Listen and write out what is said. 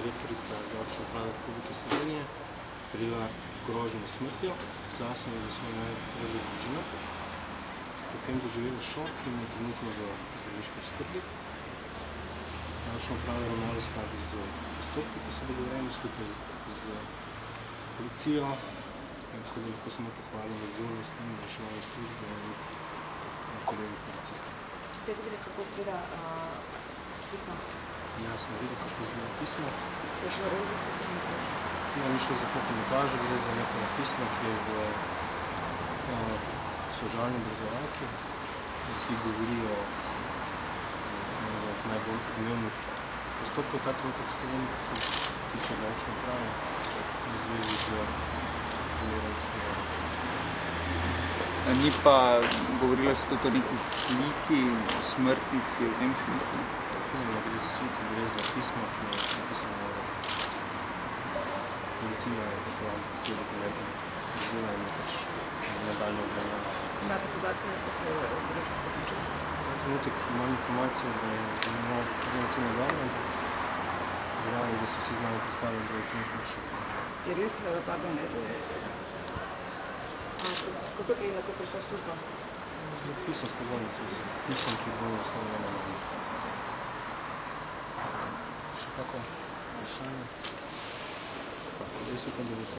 direktorica Davčne uprave Republike Slovenije bila grožena s smrtjo, zase in za svojo najožjo družino. Potem doživela šok in je trenutno v zdravniški oskrbi. Davčna uprava je ravnala v skladu z postopki, ki so dogovorjeni skupaj z policijo, tako da lahko samo pohvalim odzornost in reševalne službe in kolegi policisti. Ste videli, kako izgleda pismo? Ja, sem videl, kako izgleda pismo. Je šlo res za fotomontažo? Ja, ni šlo za fotomontažo, gre za neko pismo, ki je v sožalni brezvajalki, ki govori o najbolj pomembnih postopkov, ta trenutek v Sloveniji, ki se tiče davčne uprave v zvezi z primerom izpeljanja. Ni pa govorila se tudi o neki sliki, smrtnici, v tem smislu? Ne, gre za sliko, gre za pismo, ki je napisano v policija je pošla te dokumente zdela in je pač nadaljno obravnava. Imate podatke, kako se direktor počuti? Ta trenutek imam informacijo, da je relativno dobro, ampak verjamem, da se vsi znamo predstavljati, da je trenutno šok. Je res, pardon, nezavest? Kako je lahko prišla služba? Z odpisom z pogodnice, z pismom, ki je bilo naslovljeno na njih. Še kako vprašanje? Jaz upam, da